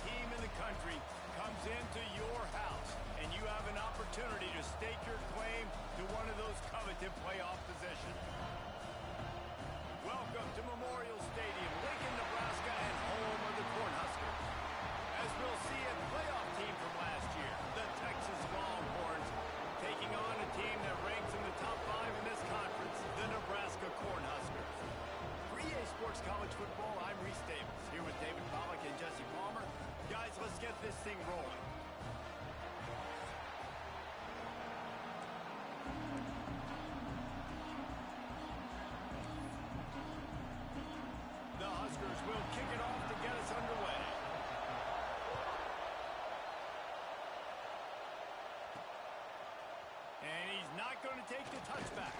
team in the country comes into your house, and you have an opportunity to stake your claim to one of those coveted playoff positions. Welcome to Memorial Stadium, Lincoln, Nebraska, and home of the Cornhuskers. As we'll see, a playoff team from last year, the Texas Longhorns, taking on a team that ranks in the top 5 in this conference, the Nebraska Cornhuskers. For EA Sports College Football, I'm Reese Davis, here with David Pollack and Jesse Palmer. Guys, let's get this thing rolling. The Huskers will kick it off to get us underway. And he's not going to take the touchback.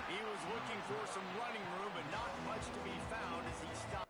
He was looking for some running room, but not much to be found as he stopped.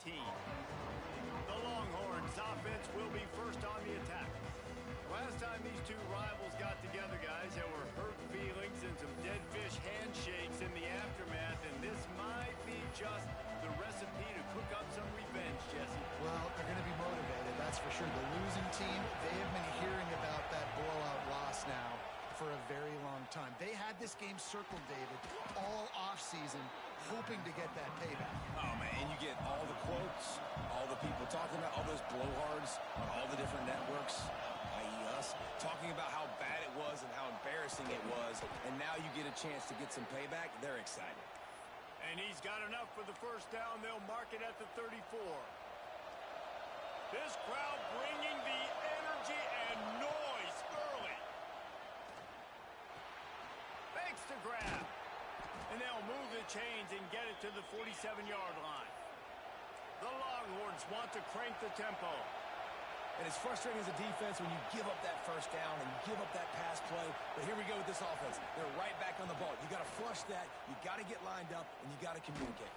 The Longhorns offense will be first on the attack. Last time these two rivals got together, guys, there were hurt feelings and some dead fish handshakes in the aftermath, and this might be just the recipe to cook up some revenge, Jesse. Well, they're going to be motivated, that's for sure. The losing team, they have been hearing about that blowout loss now for a very long time. They had this game circled, David, all offseason, hoping to get that payback. Oh, man, and you get all the quotes, all the people talking about all those blowhards on all the different networks, i.e. us, talking about how bad it was and how embarrassing it was, and now you get a chance to get some payback. They're excited. And he's got enough for the first down. They'll mark it at the 34. This crowd bringing the energy and noise early. Fakes to grab. And they'll move the chains and get it to the 47-yard line. The Longhorns want to crank the tempo. And it's frustrating as a defense when you give up that first down and you give up that pass play. But here we go with this offense. They're right back on the ball. You got to flush that. You got to get lined up, and you got to communicate.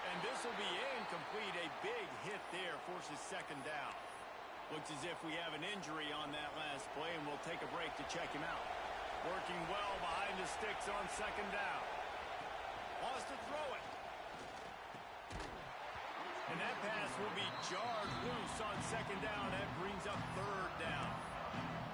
And this will be incomplete. A big hit there forces second down. Looks as if we have an injury on that last play, and we'll take a break to check him out. Working well behind the sticks on second down. Wants to throw it. And that pass will be jarred loose on second down. That brings up third down.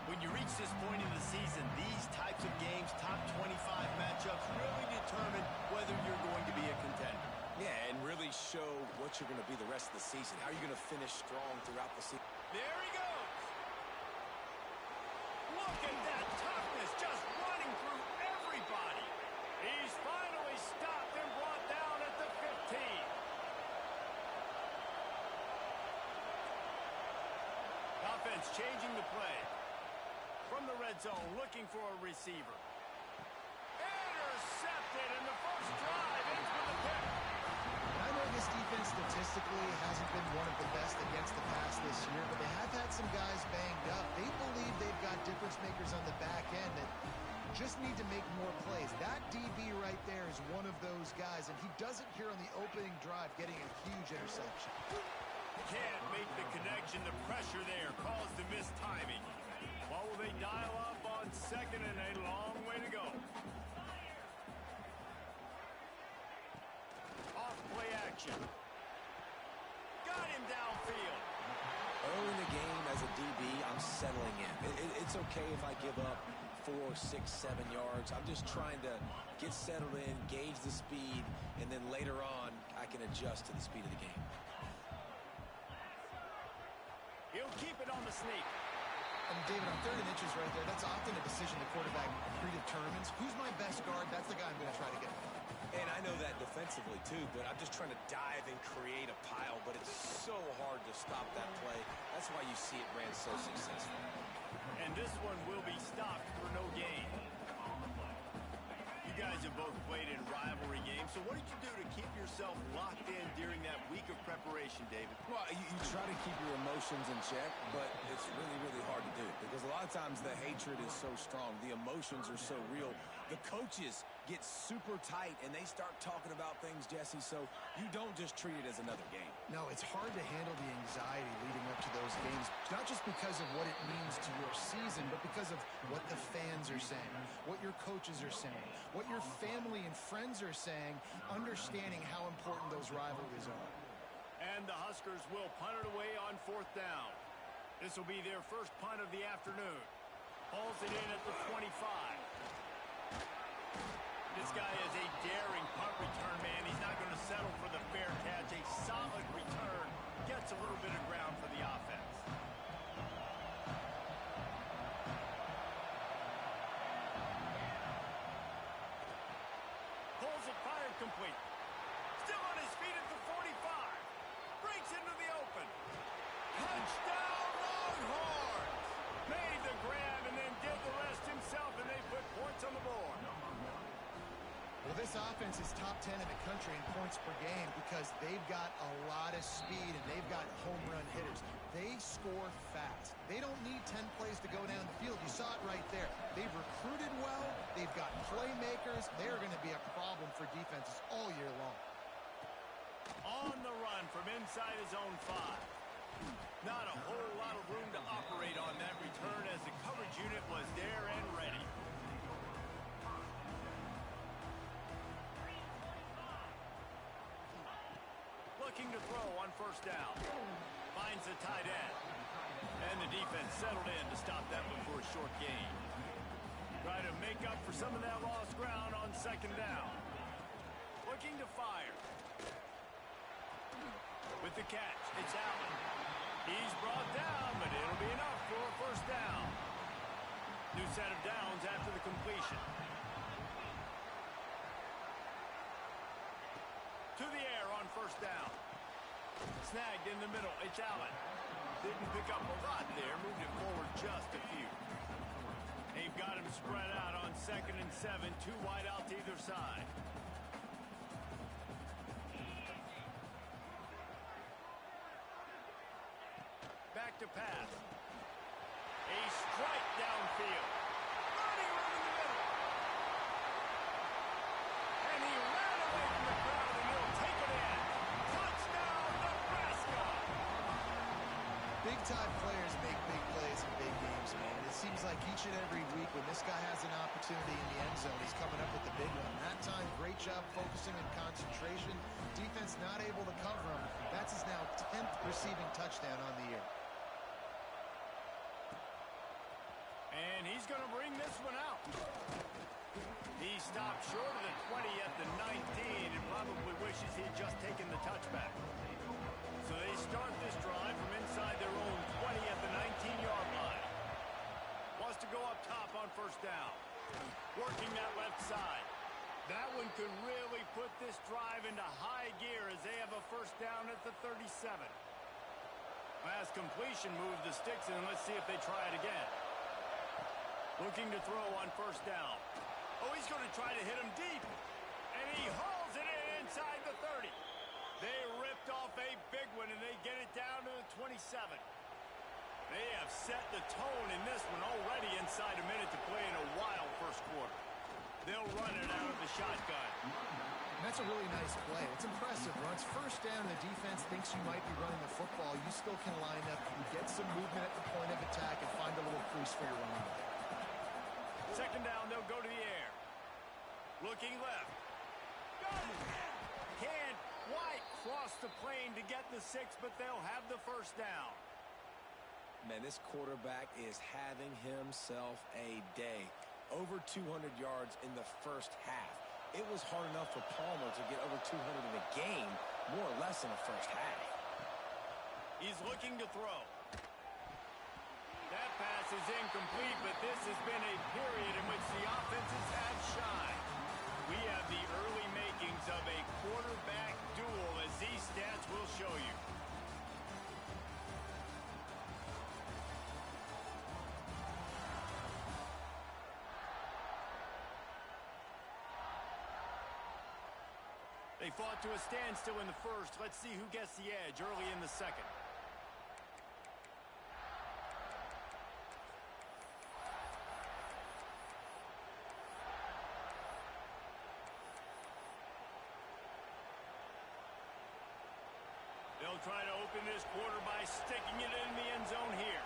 When you reach this point in the season, these types of games, top 25 matchups, really determine whether you're going to be a contender. Yeah, and really show what you're going to be the rest of the season. How are you going to finish strong throughout the season? There he goes. Look at that toughness, just running through everybody. He's finally stopped and brought down at the 15. Offense changing the play. From the red zone, looking for a receiver. Intercepted, and the first drive ends with a pick. I know this defense statistically hasn't been one of the best against the pass this year, but they have had some guys banged up. They believe they've got difference makers on the back end that just need to make more plays. That DB right there is one of those guys, and he does it here on the opening drive, getting a huge interception. Can't make the connection. The pressure there caused the missed timing. What will they dial up on second and a long way to go? Off play action. Got him downfield. Early in the game as a DB, I'm settling in. It's okay if I give up 4, 6, 7 yards. I'm just trying to get settled in, gauge the speed, and then later on, I can adjust to the speed of the game. He'll keep it on the sneak. And David, on 3rd and inches right there, that's often a decision the quarterback predetermines. Who's my best guard? That's the guy I'm going to try to get. And I know that defensively, too, but I'm just trying to dive and create a pile, but it's so hard to stop that play. That's why you see it ran so successful. And this one will be stopped for no gain. You guys have both played in rivalry games, so what did you do to keep yourself locked in during that week of preparation, David? Well, you try to keep your emotions in check, but it's really, really hard to do because a lot of times the hatred is so strong. The emotions are so real. The coaches get super tight, and they start talking about things, Jesse, so you don't just treat it as another game. No, it's hard to handle the anxiety leading up to those games, not just because of what it means to your season, but because of what the fans are saying, what your coaches are saying, what your family and friends are saying, understanding how important those rivalries are. And the Huskers will punt it away on 4th down. This will be their first punt of the afternoon. Hauls it in at the 25. This guy is a daring punt return man. He's not going to settle for the fair catch. A solid return. Gets a little bit of ground for the offense. Pulls it, fired, complete. Still on his feet at the 45. Breaks into the open. Touchdown, Longhorns! Made the grab and then did the rest himself, and they put points on the board. Well, this offense is top 10 in the country in points per game because they've got a lot of speed and they've got home run hitters. They score fast. They don't need 10 plays to go down the field. You saw it right there. They've recruited well. They've got playmakers. They're going to be a problem for defenses all year long. On the run from inside his own 5. Not a whole lot of room to operate on that return as the coverage unit was there and ready. Looking to throw on 1st down. Finds the tight end. And the defense settled in to stop that one for a short gain. Try to make up for some of that lost ground on 2nd down. Looking to fire. With the catch, it's Allen. He's brought down, but it'll be enough for a 1st down. New set of downs after the completion. To the air on 1st down. Snagged in the middle. It's Allen. Didn't pick up a lot there. Moved it forward just a few. They've got him spread out on 2nd and 7. 2 wide out to either side. Back to pass. A strike downfield. Running room in the middle. And he ran away from the crowd, and he'll take it in. Touchdown, Nebraska! Big-time players make big plays in big games, man. It seems like each and every week when this guy has an opportunity in the end zone, he's coming up with the big one. That time, great job focusing and concentration. Defense not able to cover him. That's his now 10th receiving touchdown on the year. And he's going to bring this one out. He stopped short of the 20 at the 19 and probably wishes he'd just taken the touchback. So they start this drive from inside their own 20 at the 19-yard line. Wants to go up top on 1st down. Working that left side. That one could really put this drive into high gear as they have a 1st down at the 37. Last completion moved the sticks, and let's see if they try it again. Looking to throw on 1st down. Oh, he's going to try to hit him deep. And he hauls it in inside the 30. They ripped off a big one, and they get it down to the 27. They have set the tone in this one already inside a minute to play in a wild 1st quarter. They'll run it out of the shotgun. That's a really nice play. It's impressive. Runs first down, the defense thinks you might be running the football. You still can line up, you get some movement at the point of attack, and find a little crease for your running back. Second down, they'll go to the air. Looking left. Got it. Can't quite cross the plane to get the 6, but they'll have the first down. Man, this quarterback is having himself a day. Over 200 yards in the first half. It was hard enough for Palmer to get over 200 in a game, more or less in the first half. He's looking to throw. That pass is incomplete, but this has been a period in which the offenses have shined. We have the early makings of a quarterback duel, as these stats will show you. They fought to a standstill in the first. Let's see who gets the edge early in the second. They'll try to open this quarter by sticking it in the end zone here.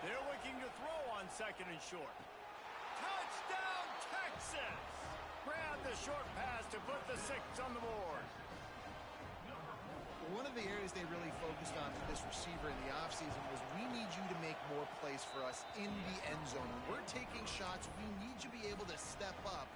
They're looking to throw on second and short. Touchdown, Texas! Grab the short pass to put the 6 on the board. One of the areas they really focused on for this receiver in the offseason was we need you to make more plays for us in the end zone. When we're taking shots, we need you to be able to step up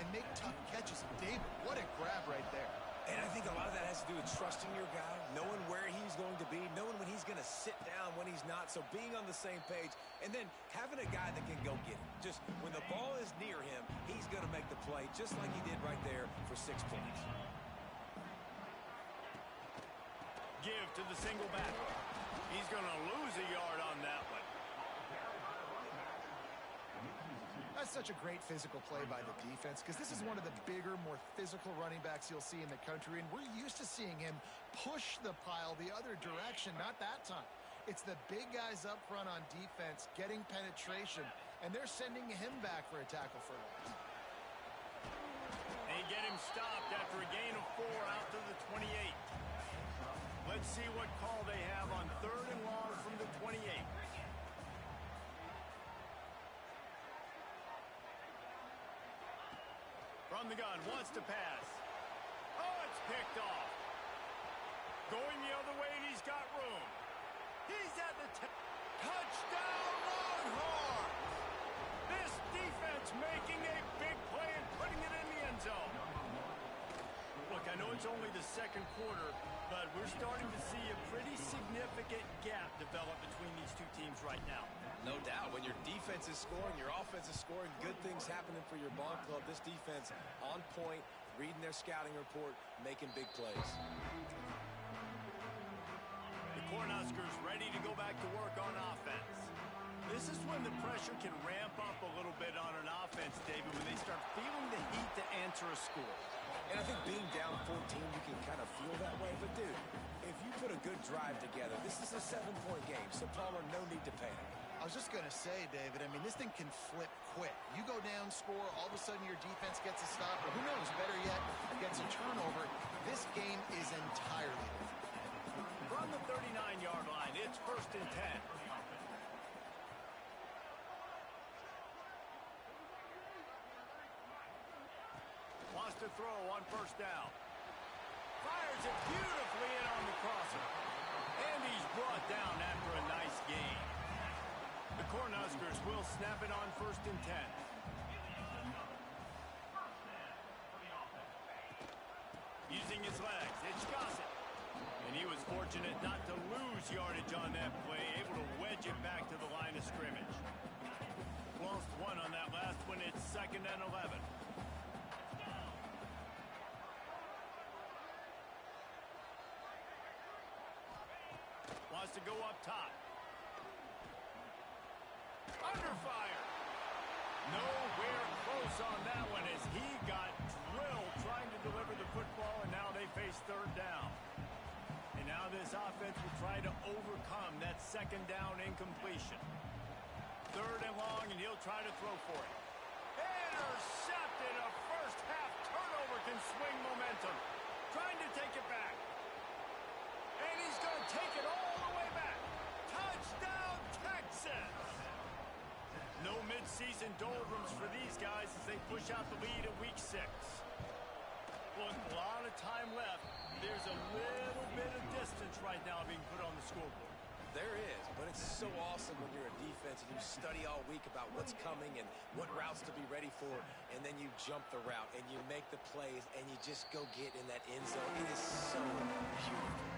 and make tough catches. David, what a grab right there. And I think a lot of that has to do with trusting your guy, knowing where he's going to be, knowing when he's going to sit down, when he's not. So being on the same page, and then having a guy that can go get it. Just when the ball is near him, he's going to make the play, just like he did right there for 6 points. Give to the single back. He's going to lose a yard on that one. That's such a great physical play by the defense because this is one of the bigger, more physical running backs you'll see in the country, and we're used to seeing him push the pile the other direction, not that time. It's the big guys up front on defense getting penetration, and they're sending him back for a tackle for a loss. They get him stopped after a gain of 4 out to the 28. Let's see what call they have on 3rd and long from the 28. From the gun, wants to pass. Oh, it's picked off. Going the other way, and he's got room. He's at the touchdown, Longhorns! This defense making a big play and putting it in the end zone. Look, I know it's only the second quarter, but we're starting to see a pretty significant gap develop between these two teams right now. No doubt. When your defense is scoring, your offense is scoring, good things happening for your ball club. This defense on point, reading their scouting report, making big plays. The Cornhuskers ready to go back to work on offense. This is when the pressure can ramp up a little bit on an offense, David, when they start feeling the heat to answer a score. And I think being down 14, you can kind of feel that way. But, dude, if you put a good drive together, this is a 7-point game, so Palmer, no need to panic. I was just going to say, David, I mean, this thing can flip quick. You go down, score, all of a sudden your defense gets a stop, or who knows, better yet, gets a turnover. This game is entirely different. From the 39-yard line, it's 1st and 10. Wants to throw on 1st down. Fires it beautifully in on the crosser. And he's brought down after a nice gain. The Cornhuskers will snap it on 1st and 10. Using his legs, it's Gossett. And he was fortunate not to lose yardage on that play, able to wedge it back to the line of scrimmage. Lost 1 on that last one. It's 2nd and 11. Wants to go up top. Under fire. Nowhere close on that one as he got drilled trying to deliver the football, and now they face 3rd down. And now this offense will try to overcome that 2nd down incompletion. 3rd and long, and he'll try to throw for it. Intercepted, a 1st half turnover can swing momentum. Trying to take it back. And he's going to take it all the way back. Touchdown, Texas! No midseason doldrums for these guys as they push out the lead in week 6. Look, a lot of time left. There's a little bit of distance right now being put on the scoreboard. There is, but it's so awesome when you're a defense and you study all week about what's coming and what routes to be ready for, and then you jump the route and you make the plays and you just go get in that end zone. It is so beautiful.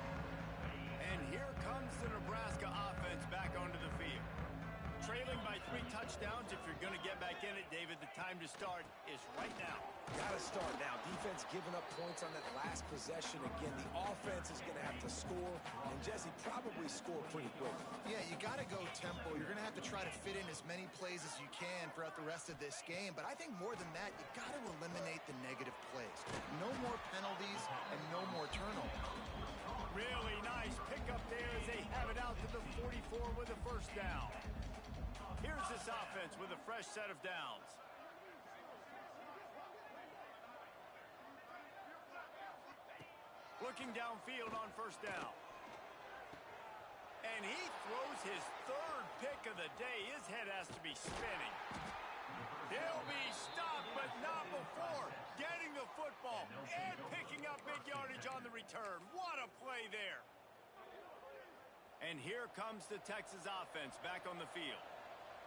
And here comes the Nebraska offense back onto the field. Trailing by 3 touchdowns. If you're going to get back in it, David, the time to start is right now. Got to start now. Defense giving up points on that last possession. Again, the offense is going to have to score, and Jesse probably score pretty quick. Yeah, you got to go tempo. You're going to have to try to fit in as many plays as you can throughout the rest of this game. But I think more than that, you got to eliminate the negative plays. No more penalties and no more turnovers. Really nice pickup there as they have it out to the 44 with a first down. Here's this offense with a fresh set of downs. Looking downfield on first down. And he throws his 3rd pick of the day. His head has to be spinning. He'll be stopped, but not before getting the football and picking up big yardage on the return. What a play there. And here comes the Texas offense back on the field.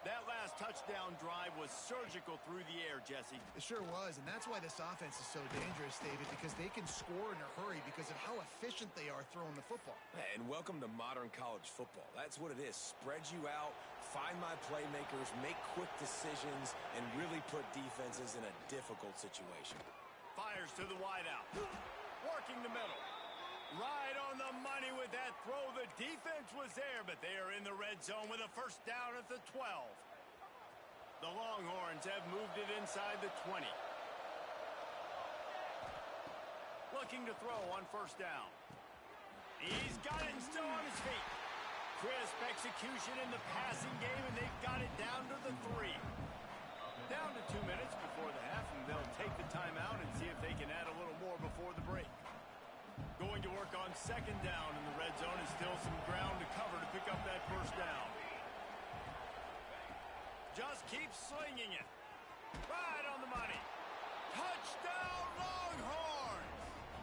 That last touchdown drive was surgical through the air, Jesse. It sure was, and that's why this offense is so dangerous, David, because they can score in a hurry because of how efficient they are throwing the football. And welcome to modern college football. That's what it is. Spread you out, find my playmakers, make quick decisions, and really put defenses in a difficult situation. Fires to the wideout. Working the middle. Right on the money with that throw. The defense was there, but they are in the red zone with a first down at the 12. The Longhorns have moved it inside the 20. Looking to throw on first down. He's got it and still on his feet. Crisp execution in the passing game, and they've got it down to the 3. Down to 2 minutes before the half, and they'll take the timeout and see if they can add a little more before the break. Going to work on second down in the red zone, and still some ground to cover to pick up that first down. Just keep slinging it. Right on the money. Touchdown, Longhorns!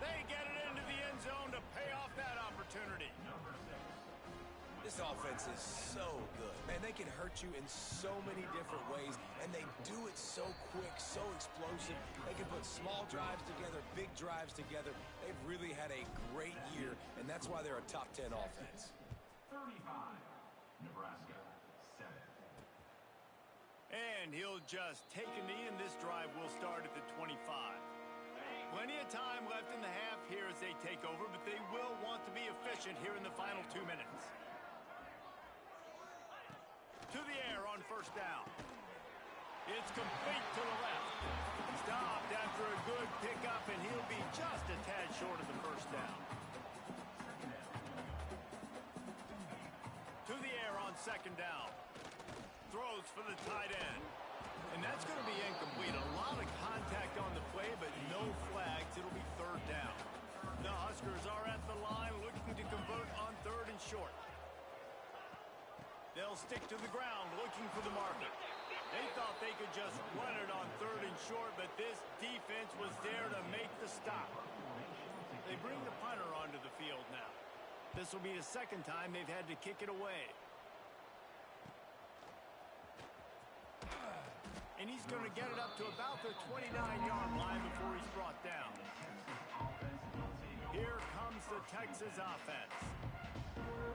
They get it into the end zone to pay off that opportunity. This offense is so good. Man, they can hurt you in so many different ways, and they do it so quick, so explosive. They can put small drives together, big drives together. They've really had a great year, and that's why they're a top 10 offense. 35, Nebraska, 7. And he'll just take a knee, and this drive will start at the 25. Plenty of time left in the half here as they take over, but they will want to be efficient here in the final 2 minutes. To the air on first down. It's complete to the left. Stopped after a good pickup, and he'll be just a tad short of the first down. To the air on second down. Throws for the tight end. And that's going to be incomplete. A lot of contact on the play, but no flags. It'll be third down. The Huskers are at the line looking to convert on third and short. They'll stick to the ground looking for the marker. They thought they could just run it on third and short, but this defense was there to make the stop. They bring the punter onto the field now. This will be the second time they've had to kick it away. And he's going to get it up to about the 29-yard line before he's brought down. Here comes the Texas offense.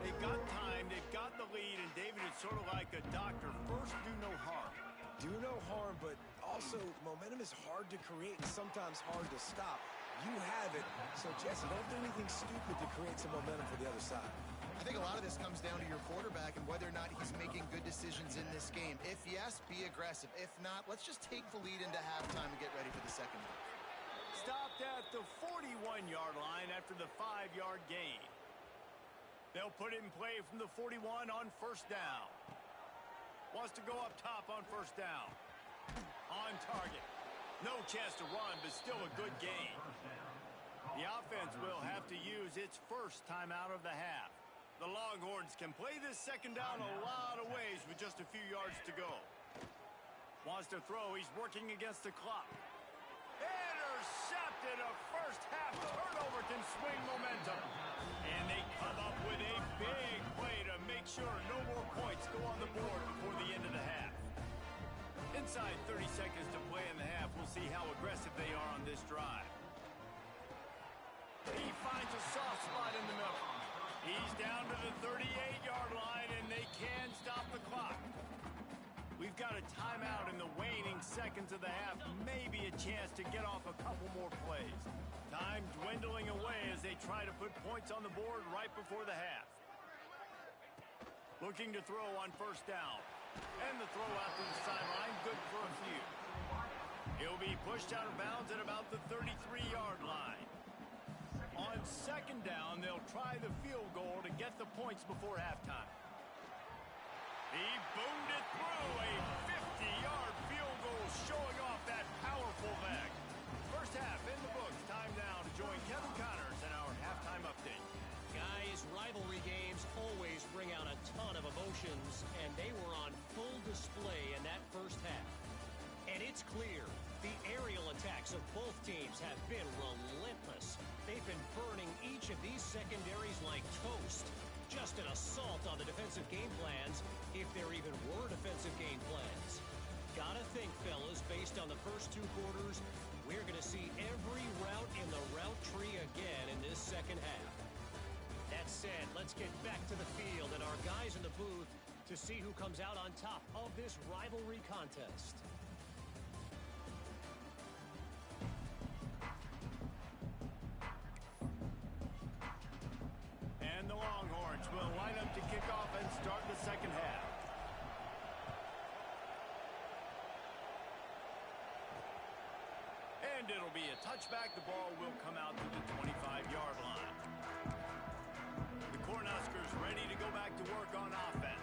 They've got time, they've got the lead, and David, it's sort of like a doctor. First, do no harm. Do no harm, but also momentum is hard to create and sometimes hard to stop. You have it, so Jesse, don't do anything stupid to create some momentum for the other side. I think a lot of this comes down to your quarterback and whether or not he's making good decisions in this game. If yes, be aggressive. If not, let's just take the lead into halftime and get ready for the second half. Stopped at the 41-yard line after the 5-yard gain. They'll put it in play from the 41 on first down. Wants to go up top on first down. On target. No chance to run, but still a good gain. The offense will have to use its first timeout of the half. The Longhorns can play this second down a lot of ways with just a few yards to go. Wants to throw. He's working against the clock. Intercepted. A first half turnover can swing momentum. And they come up with a big play to make sure no more points go on the board before the end of the half. Inside 30 seconds to play in the half, we'll see how aggressive they are on this drive. He finds a soft spot in the middle. He's down to the 38-yard line, and they can stop the clock. We've got a timeout in the waning seconds of the half. Maybe a chance to get off a couple more plays. Time dwindling away as they try to put points on the board right before the half. Looking to throw on first down. And the throw out to the sideline, good for a few. He'll be pushed out of bounds at about the 33-yard line. On second down, they'll try the field goal to get the points before halftime. He boomed it through. A 50-yard field goal showing off that powerful leg. First half in the books. Time now to join Kevin Connors in our halftime update. Guys, rivalry games always bring out a ton of emotions, and they were on full display in that first half. And it's clear, the aerial attacks of both teams have been relentless. They've been burning each of these secondaries like toast. Just an assault on the defensive game plans, if there even were defensive game plans. Gotta think, fellas, based on the first two quarters, we're going to see every route in the route tree again in this second half. That said, let's get back to the field and our guys in the booth to see who comes out on top of this rivalry contest. And the Longhorns will line up to kick off and start the second half. And it'll be a touchback. The ball will come out to the 25-yard line. The Cornhuskers ready to go back to work on offense.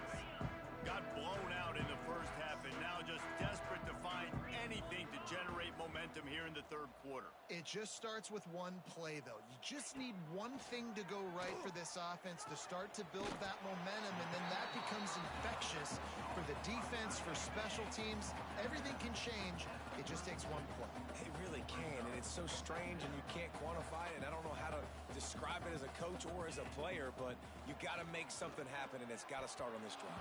Got blown out in the first half and now just desperate to find anything to generate momentum here in the third quarter. It just starts with one play, though. You just need one thing to go right for this offense to start to build that momentum, and then that becomes infectious for the defense, for special teams. Everything can change. It just takes one play. It really can, and it's so strange, and you can't quantify it, and I don't know how to describe it as a coach or as a player, but you got to make something happen, and it's got to start on this drive.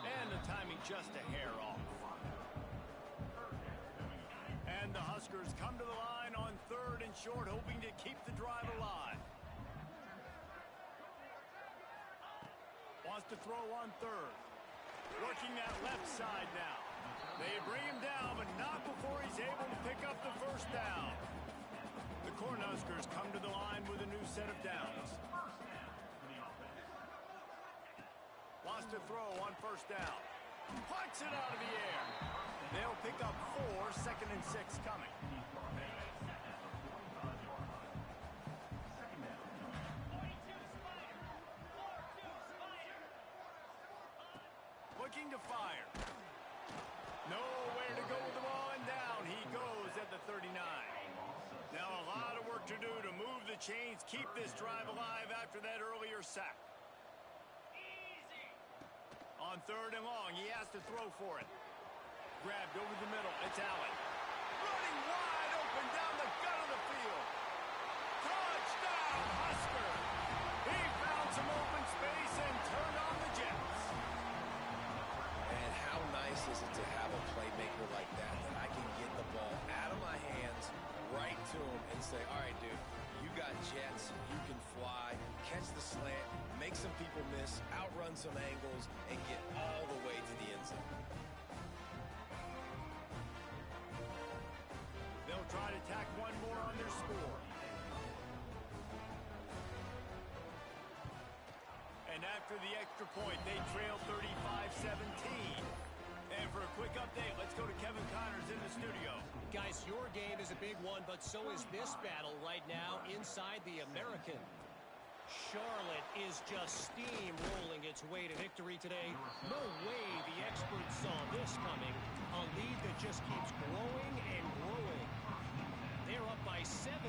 And the timing just a hair off. And the Huskers come to the line on third and short, hoping to keep the drive alive. Wants to throw on third. Working that left side now. They bring him down, but not before he's able to pick up the first down. The Cornhuskers come to the line with a new set of downs. Wants to throw on first down. Punts it out of the air. They'll pick up 4, second and 6 coming. Looking to fire. Nowhere to go with the ball, and down he goes at the 39. Now a lot of work to do to move the chains, keep this drive alive after that earlier sack. On third and long, he has to throw for it. Grabbed over the middle, it's Allen. Running wide open down the gut of the field. Touchdown, Husker! He found some open space and turned on the Jets. And how nice is it to have a playmaker like that I can get the ball out of my hands, right to him, and say, all right, dude, you got jets, you can fly, catch the slant, make some people miss, outrun some angles, and get all the way to the end zone. They'll try to tack one more on their score. And after the extra point, they trail 35-17. And for a quick update, let's go to Kevin Connors in the studio. Guys, your game is a big one, but so is this battle right now inside the American. Charlotte is just steamrolling its way to victory today. No way the experts saw this coming. A lead that just keeps growing and growing. They're up by 17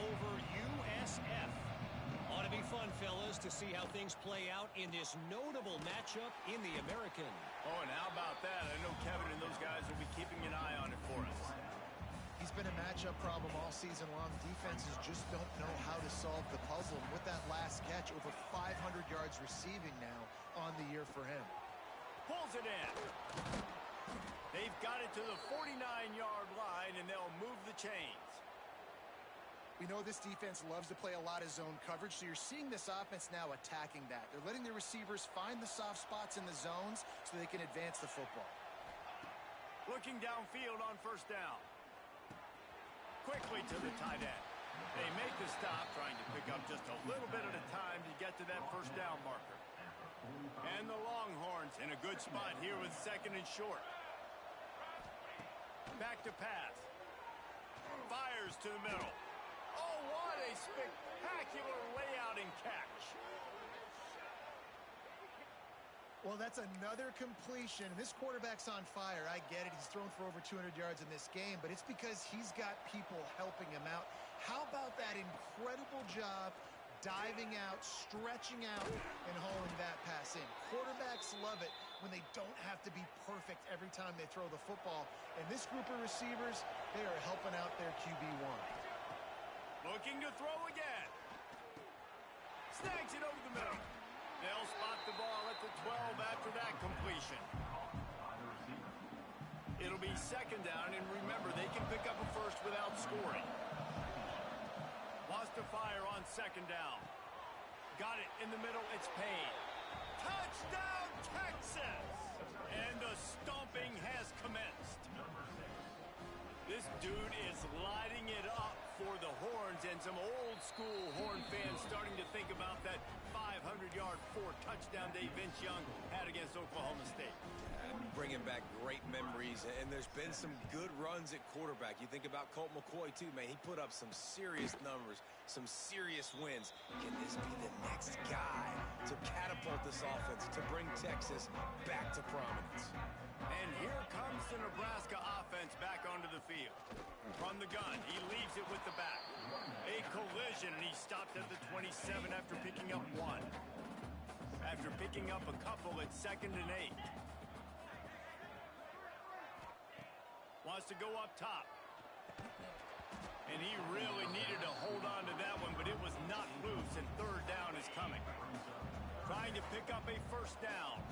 over USF. Ought to be fun, fellas, to see how things play out in this notable matchup in the American. Oh, and how about that? I know Kevin and those guys will be keeping an eye on it for us. He's been a matchup problem all season long. Defenses just don't know how to solve the puzzle. And with that last catch, over 500 yards receiving now on the year for him. Pulls it in. They've got it to the 49-yard line, and they'll move the chains. We know this defense loves to play a lot of zone coverage, so you're seeing this offense now attacking that. They're letting their receivers find the soft spots in the zones so they can advance the football. Looking downfield on first down. Quickly to the tight end. They make the stop, trying to pick up just a little bit at a time to get to that first down marker. And the Longhorns in a good spot here with second and short. Back to pass. Fires to the middle. Oh, what a spectacular layout and catch. Well, that's another completion. This quarterback's on fire. I get it. He's thrown for over 200 yards in this game, but it's because he's got people helping him out. How about that incredible job diving out, stretching out, and hauling that pass in? Quarterbacks love it when they don't have to be perfect every time they throw the football. And this group of receivers, they are helping out their QB1. Looking to throw again. Snags it over the middle. They'll spot the ball at the 12 after that completion. It'll be second down, and remember, they can pick up a first without scoring. Wants to fire on second down. Got it in the middle. It's Payne. Touchdown, Texas! And the stomping has commenced. This dude is lighting it up for the Horns, and some old-school Horn fans starting to think about that 500-yard, 4-touchdown day Vince Young had against Oklahoma State. Bringing back great memories, and there's been some good runs at quarterback. You think about Colt McCoy, too, man. He put up some serious numbers, some serious wins. Can this be the next guy to catapult this offense, to bring Texas back to prominence? And here comes the Nebraska offense back onto the field. From the gun, he leaves it with the back. A collision, and he stopped at the 27 after picking up one. After picking up a couple at 2nd and 8. Wants to go up top. And he really needed to hold on to that one, but it was not loose, and third down is coming. Trying to pick up a first down.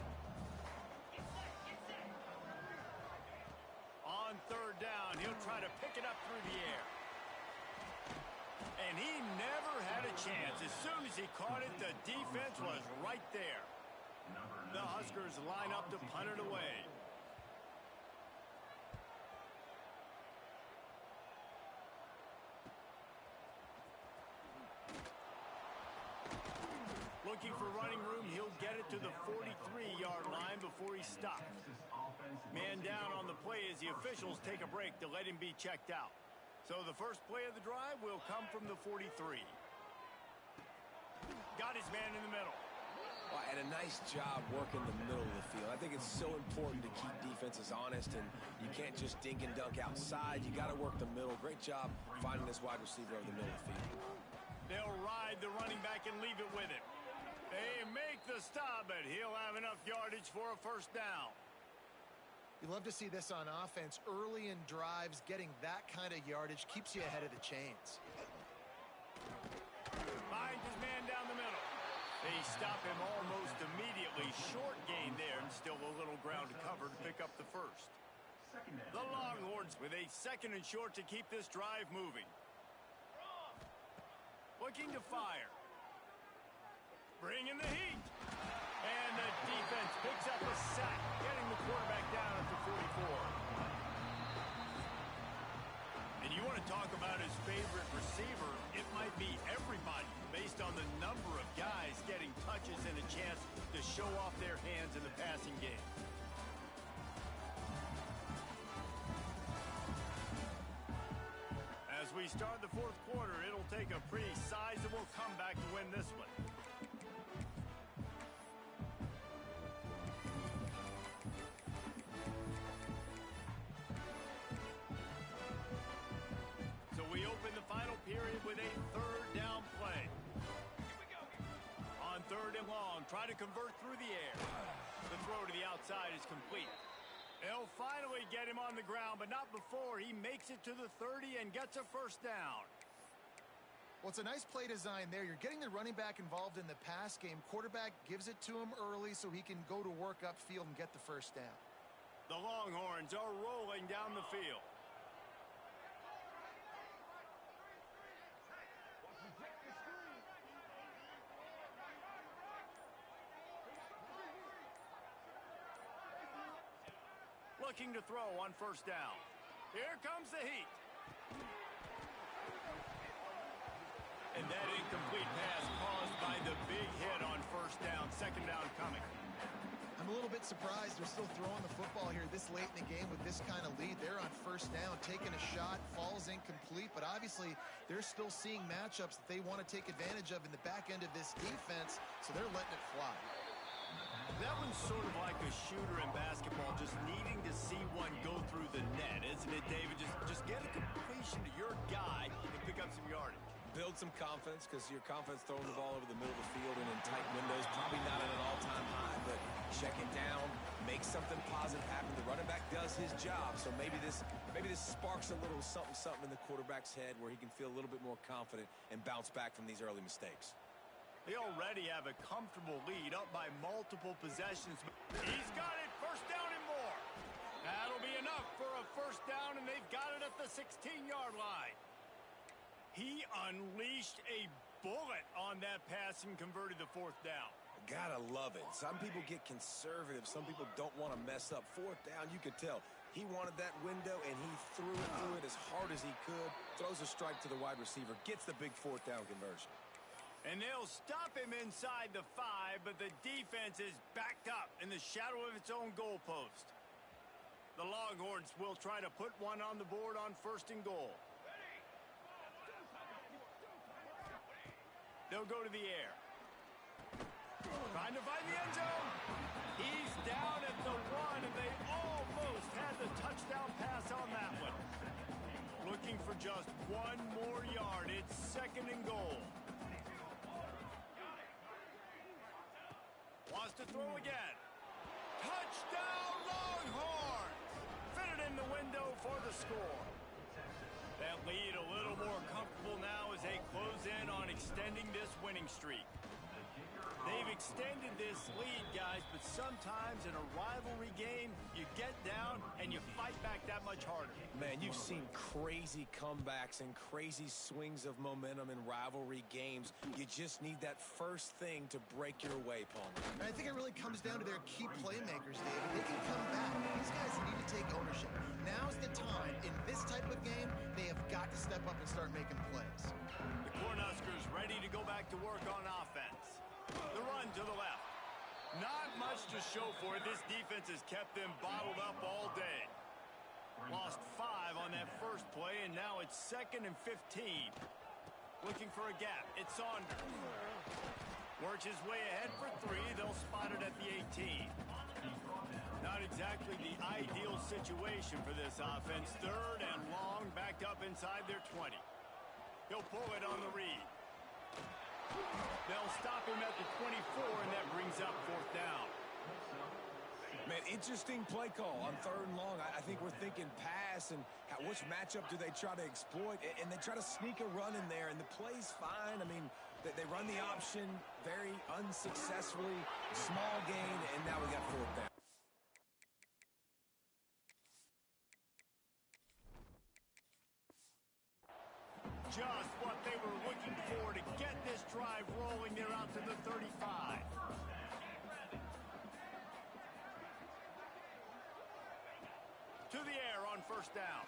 On third down, he'll try to pick it up through the air. And he never had a chance. As soon as he caught it, the defense was right there. The Huskers line up to punt it away. Looking for running room, he'll get it to the 43-yard line before he stops. Man down on the play as the officials take a break to let him be checked out. So the first play of the drive will come from the 43. Got his man in the middle. Well, and a nice job working the middle of the field. I think it's so important to keep defenses honest, and you can't just dink and dunk outside. You got to work the middle. Great job finding this wide receiver over the middle of the field. They'll ride the running back and leave it with him. They make the stop, but he'll have enough yardage for a first down. You love to see this on offense. Early in drives, getting that kind of yardage keeps you ahead of the chains. Finds his man down the middle. They stop him almost immediately. Short gain there, and still a little ground to cover to pick up the first. The Longhorns with a 2nd and short to keep this drive moving. Looking to fire. Bringing the heat. And the defense picks up a sack, getting the quarterback down at the 44. And you want to talk about his favorite receiver, it might be everybody based on the number of guys getting touches and a chance to show off their hands in the passing game. As we start the 4th quarter, it'll take a pretty sizable comeback to win this one. long. Try to convert through the air. The throw to the outside is complete. They'll finally get him on the ground, but not before he makes it to the 30 and gets a first down. Well, it's a nice play design there. You're getting the running back involved in the pass game. Quarterback gives it to him early so he can go to work upfield and get the first down. The Longhorns are rolling down the field. Looking to throw on first down. Here comes the heat. And that incomplete pass caused by the big hit on first down. Second down coming. I'm a little bit surprised they're still throwing the football here this late in the game with this kind of lead. They're on first down, taking a shot, falls incomplete, but obviously they're still seeing matchups that they want to take advantage of in the back end of this defense, so they're letting it fly. That one's sort of like a shooter in basketball, just needing to see one go through the net, isn't it, David? Just get a completion to your guy and pick up some yardage. Build some confidence, because your confidence throwing the ball over the middle of the field and in tight windows, probably not at an all-time high, but check it down, make something positive happen. The running back does his job, so maybe this sparks a little something in the quarterback's head where he can feel a little bit more confident and bounce back from these early mistakes. They already have a comfortable lead, up by multiple possessions. He's got it, first down and more. That'll be enough for a first down, and they've got it at the 16-yard line. He unleashed a bullet on that pass and converted the fourth down. Gotta love it. Some people get conservative. Some people don't want to mess up. Fourth down, you could tell. He wanted that window, and he threw it as hard as he could. Throws a strike to the wide receiver. Gets the big fourth down conversion. And they'll stop him inside the 5, but the defense is backed up in the shadow of its own goalpost. The Longhorns will try to put one on the board on first and goal. They'll go to the air. Trying to find the end zone. He's down at the 1, and they almost had the touchdown pass on that one. Looking for just one more yard. It's second and goal. Wants to throw again. Touchdown, Longhorns! Fitted in the window for the score. That lead a little more comfortable now as they close in on extending this winning streak. They've extended this lead, guys, but sometimes in a rivalry game, you get down and you fight back that much harder. Man, you've seen crazy comebacks and crazy swings of momentum in rivalry games. You just need that first thing to break your way, Paul. And I think it really comes down to their key playmakers, David. They can come back. These guys need to take ownership. Now's the time. In this type of game, they have got to step up and start making plays. The Cornhuskers ready to go back to work on offense. The run to the left. Not much to show for it. This defense has kept them bottled up all day. Lost 5 on that first play, and now it's second and 15. Looking for a gap. It's Saunders. Works his way ahead for 3. They'll spot it at the 18. Not exactly the ideal situation for this offense. Third and long, backed up inside their 20. He'll pull it on the read. They'll stop him at the 24, and that brings up fourth down. Man, interesting play call on third and long. I think we're thinking pass and which matchup do they try to exploit, and they try to sneak a run in there, and the play's fine. I mean, they run the option very unsuccessfully, small gain, and now we got fourth down. Just what they were looking for to get this drive rolling. They're out to the 35. To the air on first down.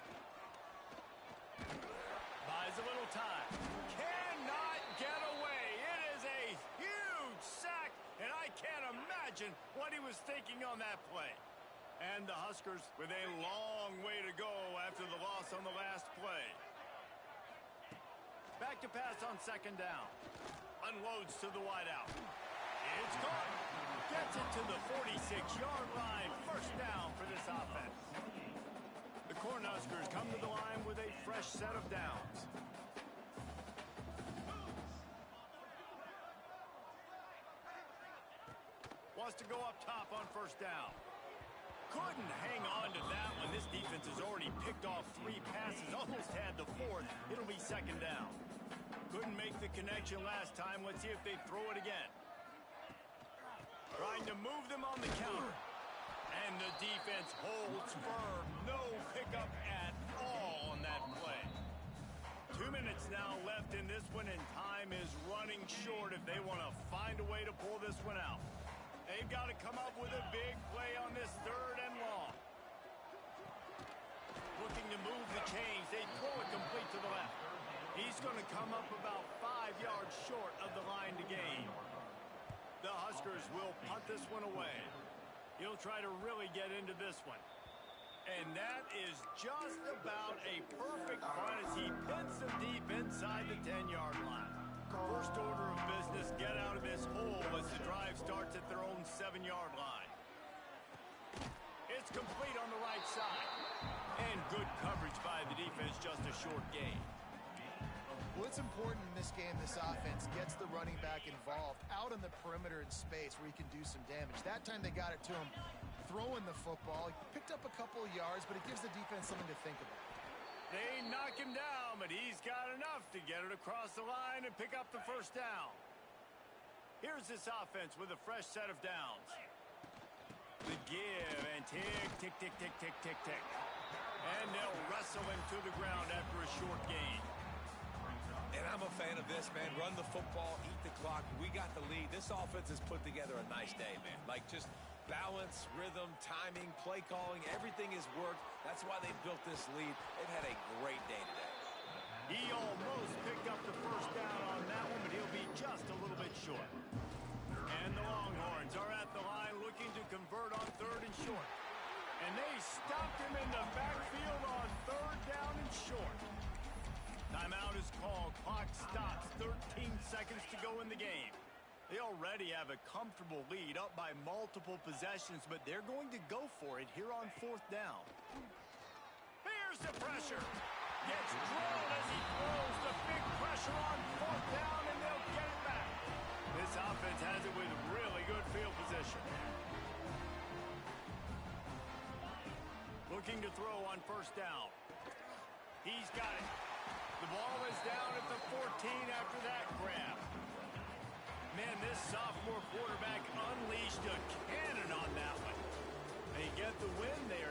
Buys a little time. Cannot get away. It is a huge sack, and I can't imagine what he was thinking on that play. And the Huskers with a long way to go after the loss on the last play. Back to pass on second down. Unloads to the wideout. It's caught. Gets it to the 46-yard line. First down for this offense. The Cornhuskers come to the line with a fresh set of downs. wants to go up top on first down. Couldn't hang on to that one. This defense has already picked off 3 passes, almost had the 4th. It'll be second down. Couldn't make the connection last time. Let's see if they throw it again. Trying to move them on the counter. And the defense holds firm. No pickup at all on that play. 2 minutes now left in this one, and time is running short if they want to find a way to pull this one out. They've got to come up with a big play on this 3rd and long. Looking to move the chains. They throw it complete to the left. He's going to come up about 5 yards short of the line to gain. The Huskers will punt this one away. He'll try to really get into this one. And that is just about a perfect punt as he puts them deep inside the 10-yard line. First order of business, get out of this hole as the drive starts at their own 7-yard line. It's complete on the right side. And good coverage by the defense, just a short gain. Well, it's important in this game, this offense gets the running back involved out on the perimeter in space where he can do some damage. That time they got it to him throwing the football. He picked up a couple of yards, but it gives the defense something to think about. They knock him down, but he's got enough to get it across the line and pick up the first down. Here's this offense with a fresh set of downs. The give and tick, tick, tick, tick, tick, tick, tick. And they'll wrestle him to the ground after a short gain. And I'm a fan of this, man. Run the football, eat the clock. We got the lead. This offense has put together a nice day, man. Like, just balance, rhythm, timing, play calling, everything has worked. That's why they built this lead. They've had a great day today. He almost picked up the first down on that one, but he'll be just a little bit short. And the Longhorns are at the line looking to convert on 3rd and short. And they stopped him in the backfield on 3rd down and short. Timeout is called. Clock stops. 13 seconds to go in the game. They already have a comfortable lead up by multiple possessions, but they're going to go for it here on 4th down. Here's the pressure. Gets drilled as he throws the big pressure on 4th down, and they'll get it back. This offense has it with really good field position. Looking to throw on first down. He's got it. The ball is down at the 14 after that grab. Man, this sophomore quarterback unleashed a cannon on that one. They get the win. They are